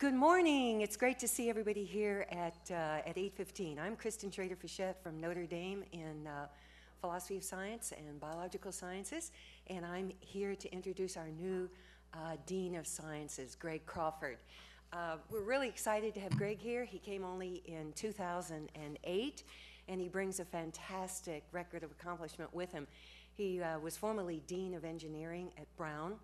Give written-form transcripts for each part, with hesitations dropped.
Good morning. It's great to see everybody here at 8:15. I'm Kristen Schrader-Fichette from Notre Dame in Philosophy of Science and Biological Sciences, and I'm here to introduce our new Dean of Sciences, Greg Crawford. We're really excited to have Greg here. He came only in 2008, and he brings a fantastic record of accomplishment with him. He was formerly Dean of Engineering at Brown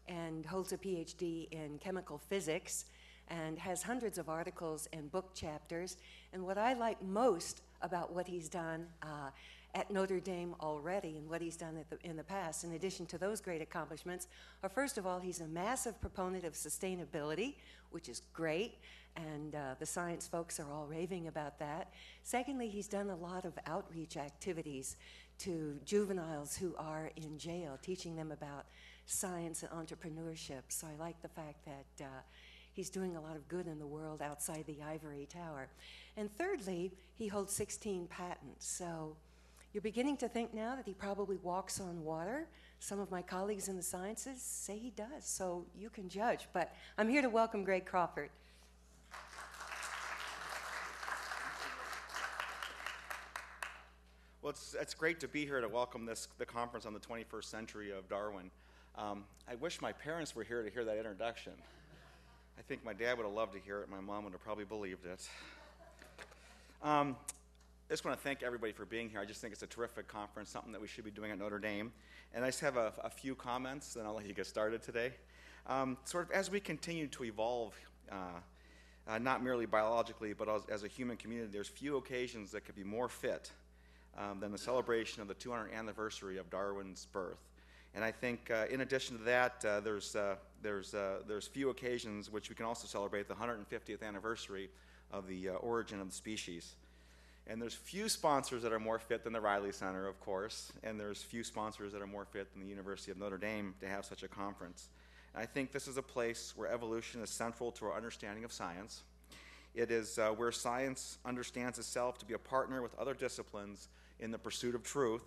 and holds a PhD in chemical physics and has hundreds of articles and book chapters. And what I like most about what he's done at Notre Dame already and what he's done in the past, in addition to those great accomplishments, are first of all, he's a massive proponent of sustainability, which is great, and the science folks are all raving about that. Secondly, he's done a lot of outreach activities to juveniles who are in jail, teaching them about science and entrepreneurship. So I like the fact that he's doing a lot of good in the world outside the ivory tower. And thirdly, he holds 16 patents. So you're beginning to think now that he probably walks on water. Some of my colleagues in the sciences say he does, so you can judge. But I'm here to welcome Greg Crawford. Well, it's great to be here to welcome the conference on the 21st century of Darwin. I wish my parents were here to hear that introduction. I think my dad would have loved to hear it. My mom would have probably believed it. I just want to thank everybody for being here. I just think it's a terrific conference, something that we should be doing at Notre Dame. And I just have a few comments, then I'll let you get started today. Sort of as we continue to evolve, not merely biologically, but as a human community, there's few occasions that could be more fit than the celebration of the 200th anniversary of Darwin's birth. And I think in addition to that, there's few occasions which we can also celebrate the 150th anniversary of the origin of the species. And there's few sponsors that are more fit than the Riley Center, of course, and there's few sponsors that are more fit than the University of Notre Dame to have such a conference. And I think this is a place where evolution is central to our understanding of science. It is where science understands itself to be a partner with other disciplines in the pursuit of truth,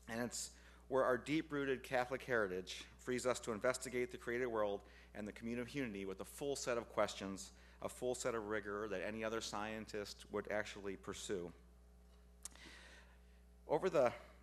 and it's where our deep-rooted Catholic heritage frees us to investigate the created world and the community with a full set of questions, a full set of rigor that any other scientist would actually pursue.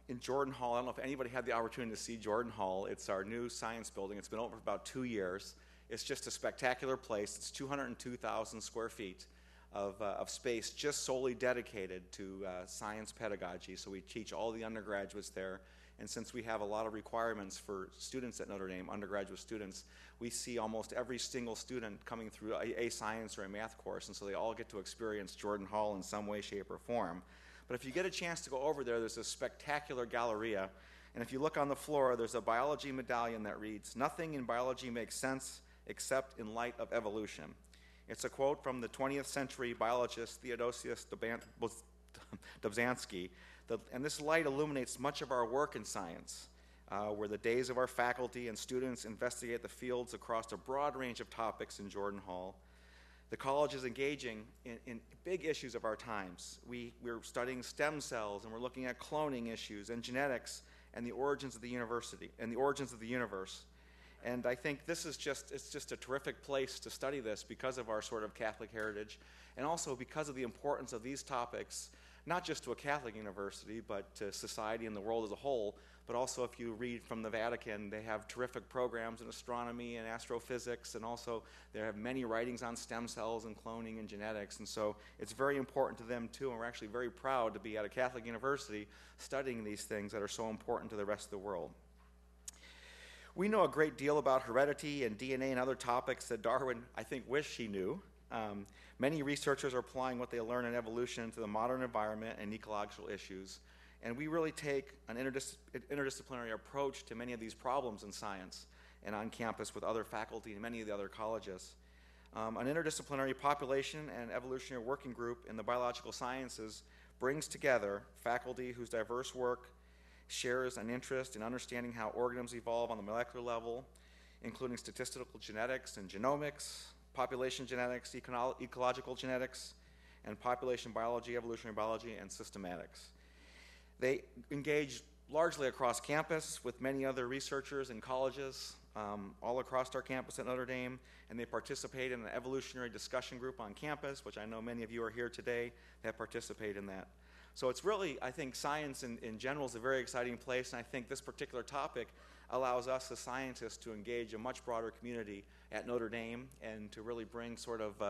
In Jordan Hall, I don't know if anybody had the opportunity to see Jordan Hall. It's our new science building. It's been open for about 2 years. It's just a spectacular place. It's 202,000 square feet of space just solely dedicated to science pedagogy. So we teach all the undergraduates there. And since we have a lot of requirements for students at Notre Dame, undergraduate students, we see almost every single student coming through a science or a math course, and so they all get to experience Jordan Hall in some way, shape, or form. But if you get a chance to go over there, there's a spectacular galleria, and if you look on the floor, there's a biology medallion that reads, "Nothing in biology makes sense except in light of evolution." It's a quote from the 20th century biologist Theodosius Dobzhansky. And this light illuminates much of our work in science, where the days of our faculty and students investigate the fields across a broad range of topics in Jordan Hall. The college is engaging in big issues of our times. We're studying stem cells, and we're looking at cloning issues and genetics and the origins of the university and the origins of the universe. And I think it's just a terrific place to study this because of our sort of Catholic heritage, and also because of the importance of these topics, not just to a Catholic university, but to society and the world as a whole. But also, if you read from the Vatican, they have terrific programs in astronomy and astrophysics, and also they have many writings on stem cells and cloning and genetics. And so it's very important to them, too, and we're actually very proud to be at a Catholic university studying these things that are so important to the rest of the world. We know a great deal about heredity and DNA and other topics that Darwin, I think, wished he knew. Many researchers are applying what they learn in evolution into the modern environment and ecological issues, and we really take an interdisciplinary approach to many of these problems in science and on campus with other faculty and many of the other colleges. An interdisciplinary population and evolutionary working group in the biological sciences brings together faculty whose diverse work shares an interest in understanding how organisms evolve on the molecular level, including statistical genetics and genomics, population genetics, ecological genetics, and population biology, evolutionary biology, and systematics. They engage largely across campus with many other researchers in colleges all across our campus at Notre Dame, and they participate in an evolutionary discussion group on campus, which I know many of you are here today that participate in that. So it's really, I think science in general is a very exciting place, and I think this particular topic allows us as scientists to engage a much broader community at Notre Dame and to really bring sort of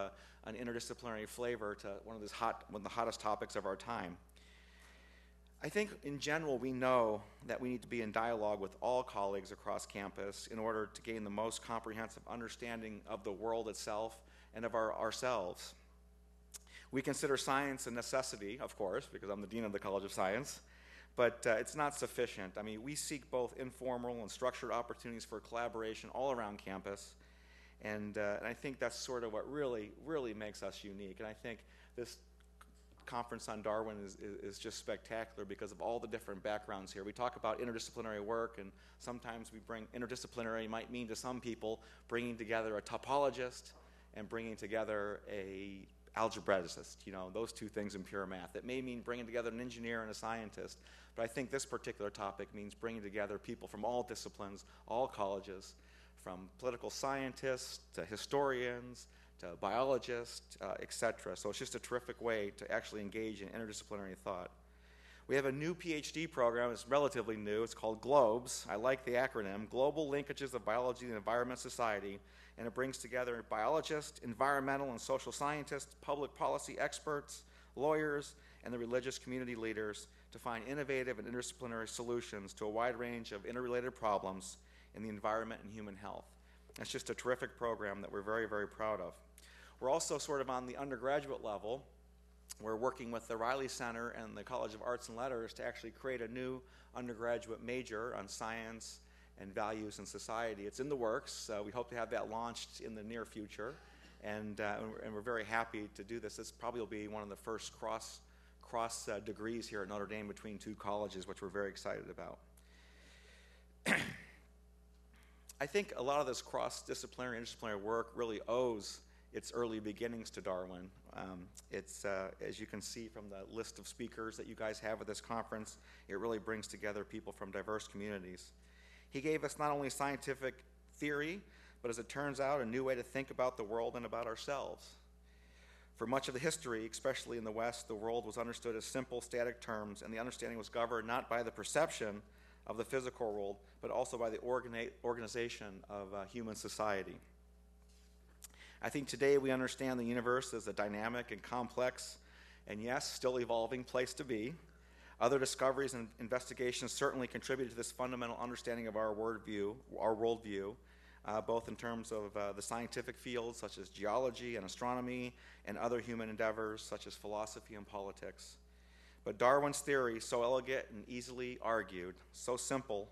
an interdisciplinary flavor to one of the hottest topics of our time. I think in general we know that we need to be in dialogue with all colleagues across campus in order to gain the most comprehensive understanding of the world itself and of ourselves. We consider science a necessity, of course, because I'm the Dean of the College of Science, but it's not sufficient. I mean, we seek both informal and structured opportunities for collaboration all around campus, and I think that's sort of what really, really makes us unique. And I think this conference on Darwin is just spectacular because of all the different backgrounds here. We talk about interdisciplinary work, and sometimes we bring interdisciplinary might mean to some people bringing together a topologist and bringing together a algebraicist, those two things in pure math. It may mean bringing together an engineer and a scientist, but I think this particular topic means bringing together people from all disciplines, all colleges, from political scientists to historians to biologists, etc. So it's just a terrific way to actually engage in interdisciplinary thought. We have a new PhD program. It's relatively new. It's called GLOBES. I like the acronym, Global Linkages of Biology and Environment Society, and it brings together biologists, environmental and social scientists, public policy experts, lawyers, and the religious community leaders to find innovative and interdisciplinary solutions to a wide range of interrelated problems in the environment and human health. It's just a terrific program that we're very, very proud of. We're also sort of on the undergraduate level. We're working with the Riley Center and the College of Arts and Letters to actually create a new undergraduate major on science and values and society. It's in the works. We hope to have that launched in the near future, and we're very happy to do this. This probably will be one of the first cross degrees here at Notre Dame between two colleges, which we're very excited about. I think a lot of this cross-disciplinary and interdisciplinary work really owes its early beginnings to Darwin. It's, as you can see from the list of speakers that you guys have at this conference, it really brings together people from diverse communities. He gave us not only scientific theory, but as it turns out, a new way to think about the world and about ourselves. For much of the history, especially in the West, the world was understood as simple, static terms, and the understanding was governed not by the perception of the physical world, but also by the organization of human society. I think today we understand the universe as a dynamic and complex, and yes, still evolving place to be. Other discoveries and investigations certainly contributed to this fundamental understanding of our worldview, both in terms of the scientific fields such as geology and astronomy, and other human endeavors such as philosophy and politics. But Darwin's theory, so elegant and easily argued, so simple,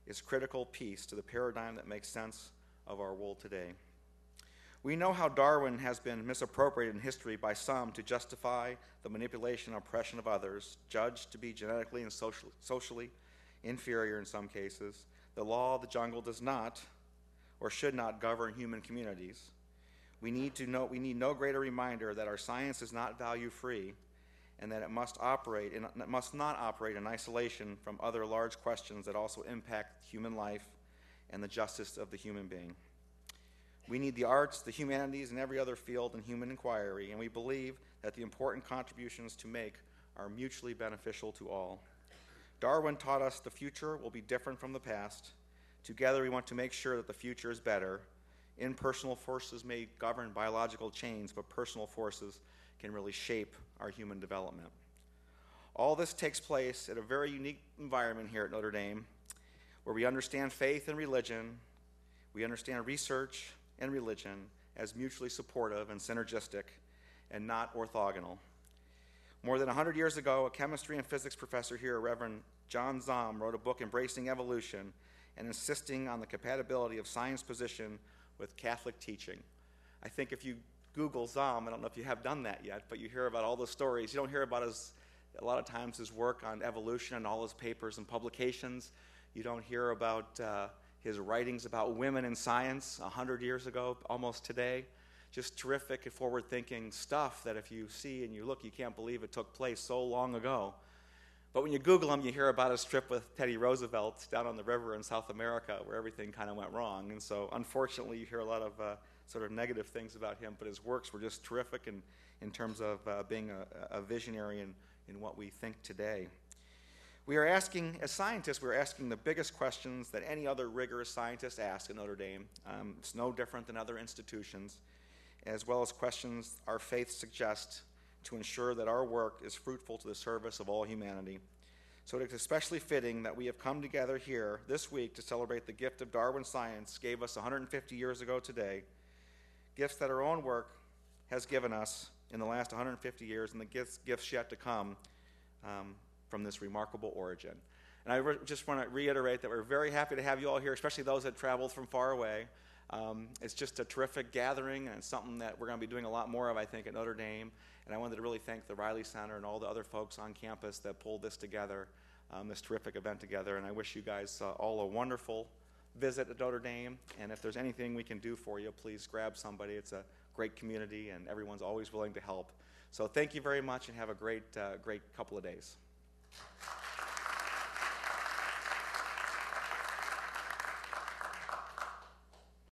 is critical piece to the paradigm that makes sense of our world today. We know how Darwin has been misappropriated in history by some to justify the manipulation and oppression of others, judged to be genetically and socially inferior in some cases. The law of the jungle does not or should not govern human communities. We need no greater reminder that our science is not value-free and that it must not operate in isolation from other large questions that also impact human life and the justice of the human being. We need the arts, the humanities, and every other field in human inquiry, and we believe that the important contributions to make are mutually beneficial to all. Darwin taught us the future will be different from the past. Together we want to make sure that the future is better. Impersonal forces may govern biological chains, but personal forces can really shape our human development. All this takes place at a very unique environment here at Notre Dame, where we understand faith and religion, we understand research and religion as mutually supportive and synergistic and not orthogonal. More than 100 years ago, a chemistry and physics professor here, Reverend John Zahm, wrote a book embracing evolution and insisting on the compatibility of science position with Catholic teaching. I think if you Google Zahm, I don't know if you have done that yet, but you hear about all the stories. You don't hear about a lot of times his work on evolution and all his papers and publications. You don't hear about his writings about women in science 100 years ago, almost today. Just terrific and forward-thinking stuff that if you see and you look, you can't believe it took place so long ago. But when you Google him, you hear about his trip with Teddy Roosevelt down on the river in South America, where everything kind of went wrong. And so, unfortunately, you hear a lot of sort of negative things about him, but his works were just terrific in terms of being a visionary in what we think today. We are asking, as scientists, we're asking the biggest questions that any other rigorous scientist asks at Notre Dame. It's no different than other institutions, as well as questions our faith suggests to ensure that our work is fruitful to the service of all humanity. So it's especially fitting that we have come together here this week to celebrate the gift of Darwin science gave us 150 years ago today, gifts that our own work has given us in the last 150 years, and the gifts yet to come from this remarkable origin. And I just want to reiterate that we're very happy to have you all here, especially those that traveled from far away. It's just a terrific gathering, and it's something that we're going to be doing a lot more of, I think, at Notre Dame. And I wanted to really thank the Riley Center and all the other folks on campus that pulled this together, this terrific event together. And I wish you guys all a wonderful visit at Notre Dame. And if there's anything we can do for you, please grab somebody. It's a great community, and everyone's always willing to help. So thank you very much, and have a great couple of days.